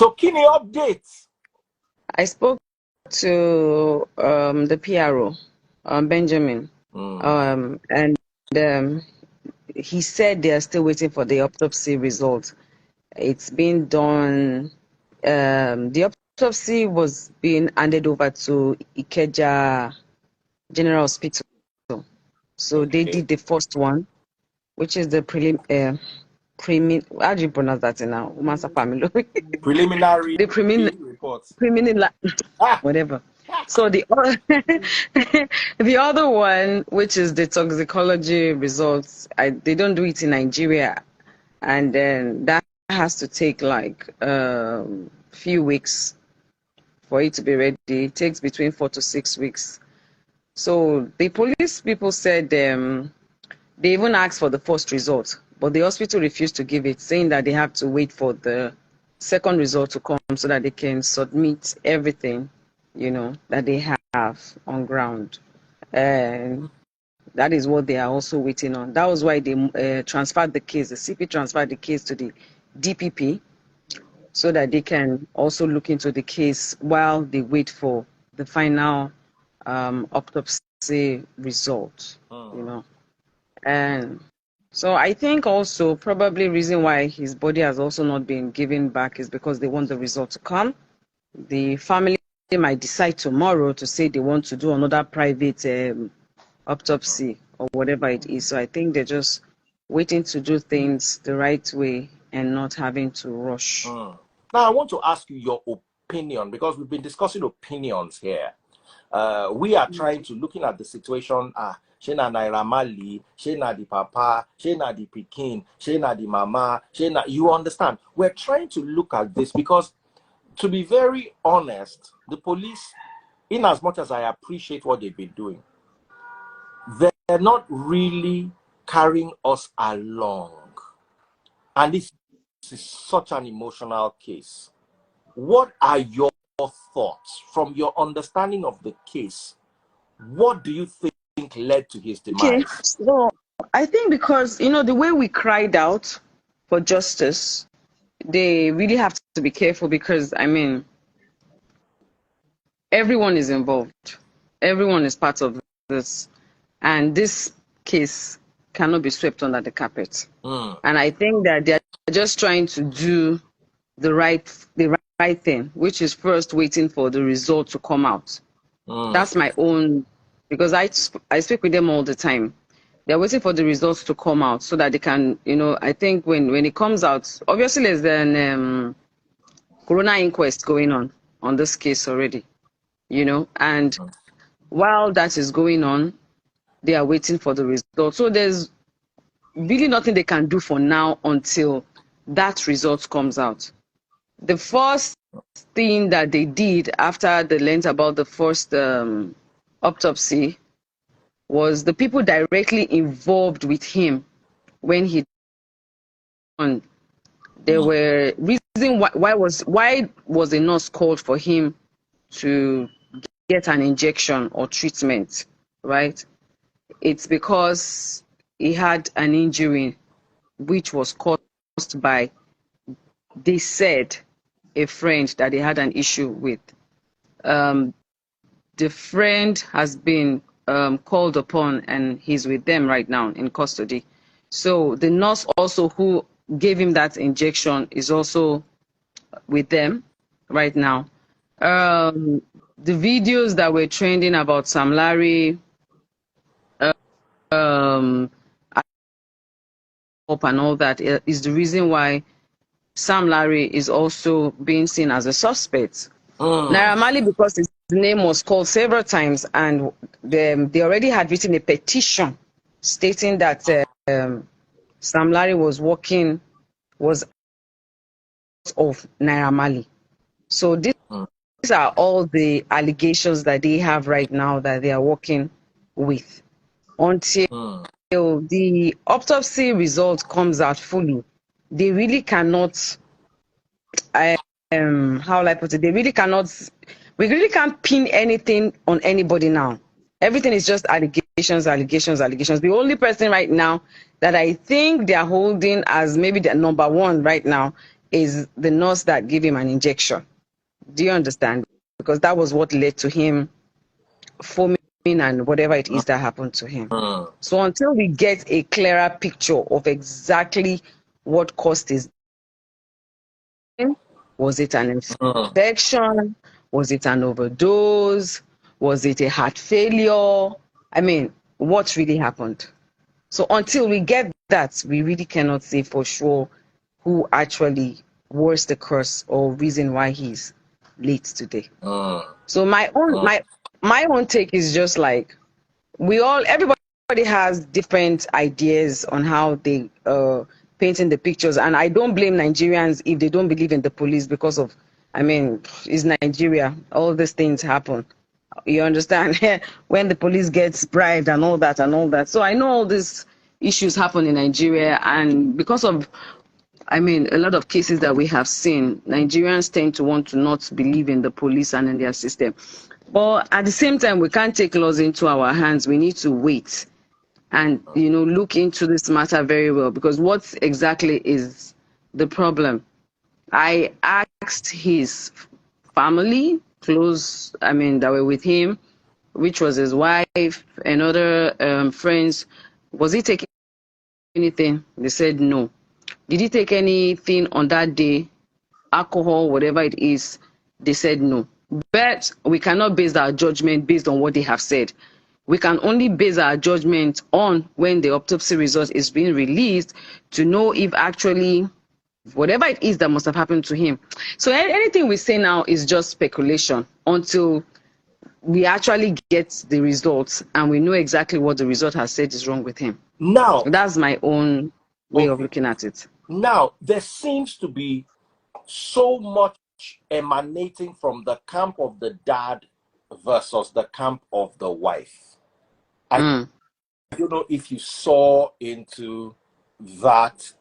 So, kini updates. I spoke to the PRO, Benjamin, and he said they are still waiting for the autopsy result. It's been done. The autopsy was being handed over to Ikeja General Hospital. So they did the first one, which is the how do you pronounce that now? Preliminary The reports. Whatever. So the the other one, which is the toxicology results, they don't do it in Nigeria, and then that has to take like few weeks for it to be ready. It takes between 4 to 6 weeks. So the police people said they even asked for the first result, but the hospital refused to give it, saying that they have to wait for the second result to come so that they can submit everything, that they have on ground. And that is what they are also waiting on. That was why they transferred the case. The CP transferred the case to the DPP so that they can also look into the case while they wait for the final autopsy result, And so I think also probably reason why his body has also not been given back is because they want the result to come. The family might decide tomorrow to say they want to do another private autopsy or whatever it is. So I think they're just waiting to do things the right way and not having to rush. Now I want to ask you your opinion, because we've been discussing opinions here. We are trying to looking at the situation. Shena Naira Mali, Shena the Papa, Shena the Pikin, Shena the Mama, Shena. You understand? We're trying to look at this because, to be very honest, the police, in as much as I appreciate what they've been doing, they're not really carrying us along. And this is such an emotional case. What are your thoughts from your understanding of the case? What do you think led to his demise? Okay, so I think because, the way we cried out for justice, they really have to be careful because, everyone is involved. Everyone is part of this. And this case cannot be swept under the carpet. And I think that they're just trying to do the right thing, which is first waiting for the result to come out. That's my own, because I speak with them all the time. They're waiting for the results to come out so that they can, I think when it comes out, obviously there's an corona inquest going on this case already, and while that is going on, they are waiting for the result. So there's really nothing they can do for now until that result comes out. The first thing that they did after they learned about the first autopsy was the people directly involved with him when he done. There were reasons why was a nurse called for him to get an injection or treatment, right? It's because he had an injury which was caused by, they said, a friend that they had an issue with. The friend has been called upon and he's with them right now in custody. So the nurse also who gave him that injection is also with them right now. The videos that were trending about Sam Larry and all that is the reason why Sam Larry is also being seen as a suspect. Naira Marley, because his name was called several times, and they already had written a petition stating that Sam Larry was of Naira Marley. So these are all the allegations that they have right now that they are working with. Until the autopsy result comes out fully, they really cannot, how will I put it? We really can't pin anything on anybody now. Everything is just allegations. The only person right now that I think they are holding as maybe the number one right now is the nurse that gave him an injection. Do you understand? Because that was what led to him foaming and whatever it is that happened to him. So until we get a clearer picture of exactly what caused his death, was it an infection? Was it an overdose? Was it a heart failure? I mean, what really happened? So until we get that, we really cannot say for sure who actually was the cause or reason why he's late today. So my own take is just like everybody has different ideas on how they painting the pictures, and I don't blame Nigerians if they don't believe in the police because of, I mean, it's Nigeria. All these things happen. You understand? When the police gets bribed and all that and all that. So I know all these issues happen in Nigeria, and because of, I mean, a lot of cases that we have seen, Nigerians tend to want to not believe in the police and in their system. But at the same time, we can't take laws into our hands. We need to wait and, look into this matter very well, because what exactly is the problem? I asked his family, close, I mean, that were with him, which was his wife and other friends, was he taking anything? They said no. Did he take anything on that day? Alcohol, whatever it is? They said no. But we cannot base our judgment based on what they have said. We can only base our judgment on when the autopsy result is being released to know if actually whatever it is that must have happened to him. So anything we say now is just speculation until we actually get the results and we know exactly what the result has said is wrong with him. Now, that's my own way of looking at it. Now, there seems to be so much emanating from the camp of the dad versus the camp of the wife. I don't know if you saw into that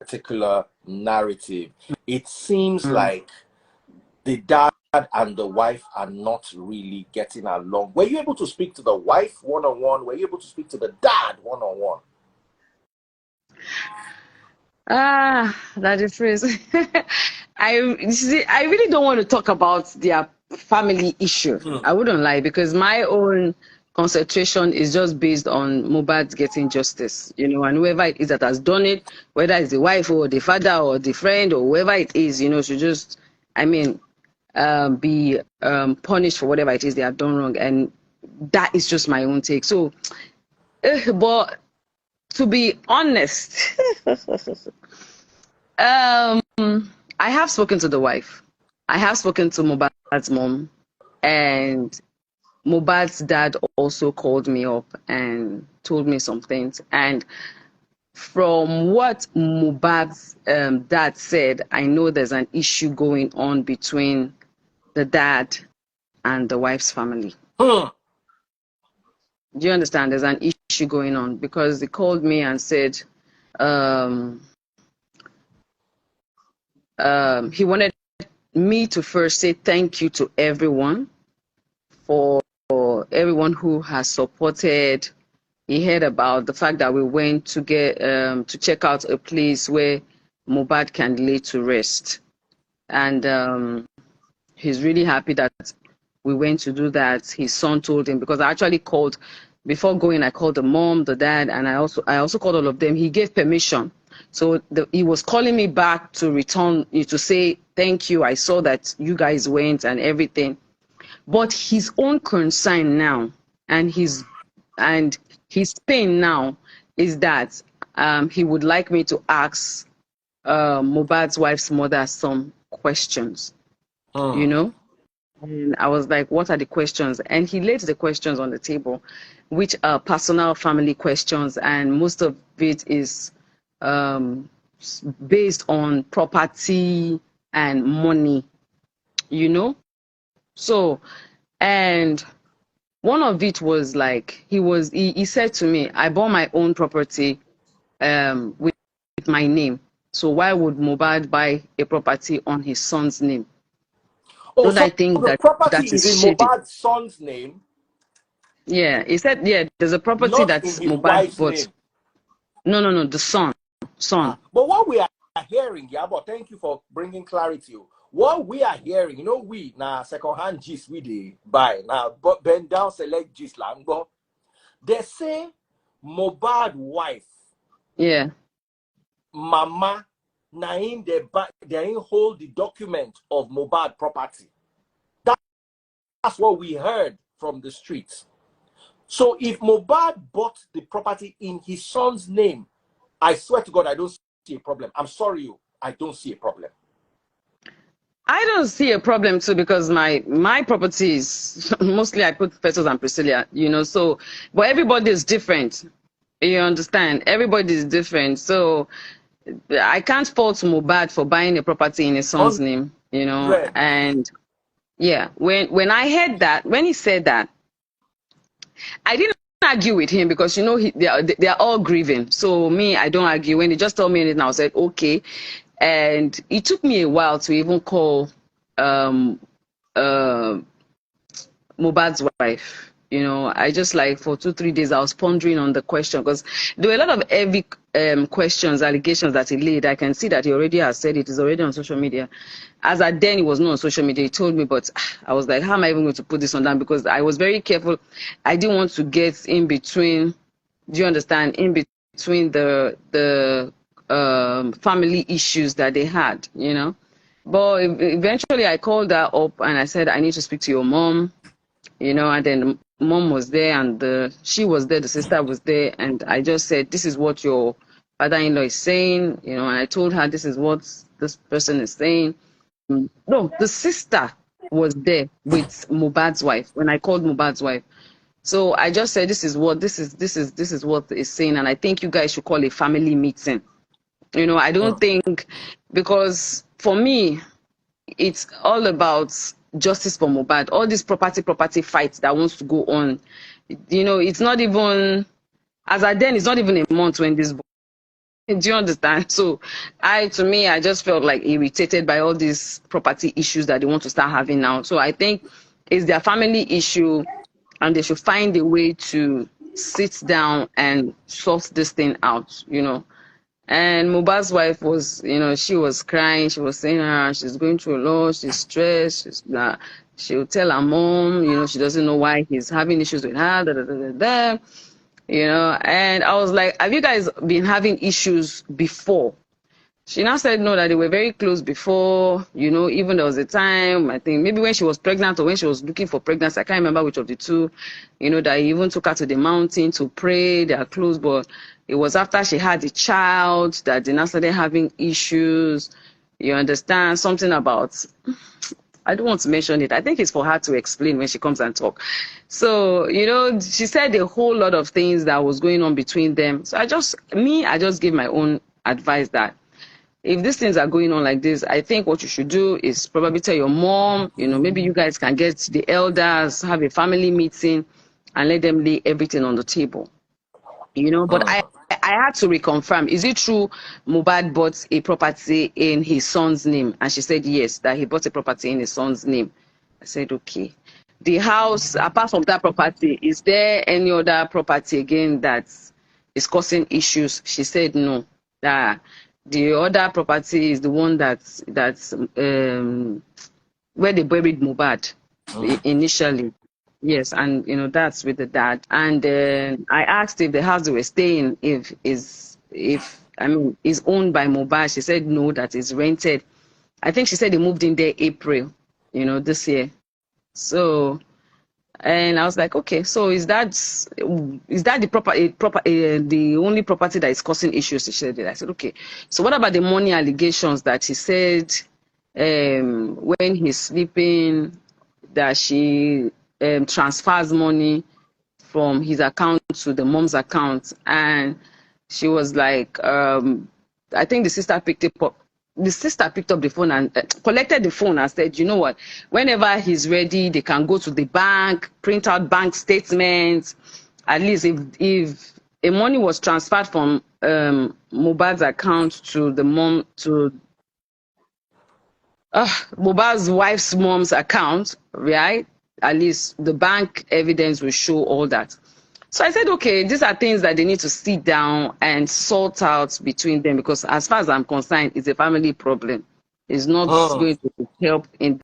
particular narrative. It seems like the dad and the wife are not really getting along. Were you able to speak to the wife one-on-one? Were you able to speak to the dad one-on-one? That is phrase. I really don't want to talk about their family issue. I wouldn't lie, because my own concentration is just based on Mohbad getting justice, and whoever it is that has done it, whether it's the wife or the father or the friend or whoever it is, should just, be punished for whatever it is they have done wrong. And that is just my own take. So, but to be honest, I have spoken to the wife. I have spoken to Mohbad's mom, and Mohbad's dad also called me up and told me some things. And from what Mohbad's dad said, I know there's an issue going on between the dad and the wife's family. Do you understand? There's an issue going on, because they called me and said he wanted me to first say thank you to everyone, for everyone who has supported. He heard about the fact that we went to get to check out a place where Mohbad can lay to rest, and he's really happy that we went to do that. His son told him, because I actually called before going. I called the mom, the dad, and I also called all of them. He gave permission, so he was calling me back to return to say thank you. I saw that you guys went and everything. But his own concern now and his pain now is that he would like me to ask Mohbad's wife's mother some questions, And I was like, what are the questions? And he laid the questions on the table, which are personal family questions, and most of it is based on property and money, So, and one of it was like, he said to me, I bought my own property with my name. So why would Mohbad buy a property on his son's name? Oh, so I think the property is in Mohbad's son's name? Yeah, he said, there's a property not that's in his Mohbad wife's bought. name. No, the son. But what we are hearing, Iyabo, thank you for bringing clarity. What we are hearing, you know, we now second-hand gist we dey buy now, but bend down select gist lango. They say Mohbad wife, Yeah. mama, na in they hold the document of Mohbad property. That's what we heard from the streets. So if Mohbad bought the property in his son's name, I swear to God, I don't see a problem. I'm sorry, I don't see a problem. I don't see a problem too, because my properties mostly I put Pesos and Priscilla, you know. So, but everybody is different. You understand? Everybody is different. So I can't fault Mohbad for buying a property in his son's name, you know. And yeah, when I heard that, when he said that, I didn't argue with him, because you know they are all grieving. So me, I don't argue. When he just told me anything, I said okay. And it took me a while to even call Mohbad's wife. You know, I just like for 2-3 days I was pondering on the question, because there were a lot of heavy questions, allegations that he laid. I can see that he already has said it is already on social media. As at then, it was not on social media. He told me, but I was like, how am I even going to put this on down? Because I was very careful. I didn't want to get in between. Do you understand? In between the family issues that they had, you know. But eventually, I called her up and I said, I need to speak to your mom, you know. And then mom was there, and she was there, the sister was there, and I just said, this is what your father-in-law is saying, you know. And I told her, this is what this person is saying. No, the sister was there with Mohbad's wife when I called Mohbad's wife. So I just said, this is what is saying, and I think you guys should call a family meeting. You know, I don't think, because for me, it's all about justice for Mohbad. All these property fights that wants to go on, you know, it's not even, as at then, it's not even a month when this. Do you understand? So to me, I just felt like irritated by all these property issues that they want to start having now. So I think it's their family issue, and they should find a way to sit down and sort this thing out, you know. And Mohbad's wife was, you know, she was crying. She was saying, she's going through a lot. She's stressed. She'll tell her mom, you know, she doesn't know why he's having issues with her. You know. And I was like, have you guys been having issues before? She now said no, that they were very close before, you know. Even there was a time, I think maybe when she was pregnant or when she was looking for pregnancy, I can't remember which of the two, you know, that he even took her to the mountain to pray. They are close, but it was after she had a child that they now started having issues. You understand? Something about, I don't want to mention it. I think it's for her to explain when she comes and talk. So, you know, she said a whole lot of things that was going on between them. So I just gave my own advice that if these things are going on like this, I think what you should do is probably tell your mom, you know, maybe you guys can get the elders, have a family meeting, and let them lay everything on the table, you know. But I had to reconfirm, is it true Mohbad bought a property in his son's name? And she said yes, that he bought a property in his son's name. I said, okay. The house, apart from that property, is there any other property again that is causing issues? She said no, that the other property is the one that's where they buried Mohbad initially. Yes, and you know, that's with the dad. And then I asked if the house they were staying is owned by Mohbad. She said no, that is rented. I think she said they moved in there April, you know, this year. So, and I was like, okay, so is that the only property that is causing issues? She said that. I said, okay. So what about the money allegations that he said when he's sleeping that she transfers money from his account to the mom's account? And she was like, I think the sister picked it up. The sister picked up the phone and collected the phone and said, you know what, whenever he's ready, they can go to the bank, print out bank statements. At least if a money was transferred from Mohbad's account to the mom, to Mohbad's wife's mom's account, right? At least the bank evidence will show all that. So I said, okay, these are things that they need to sit down and sort out between them, because as far as I'm concerned, it's a family problem. It's not going to help in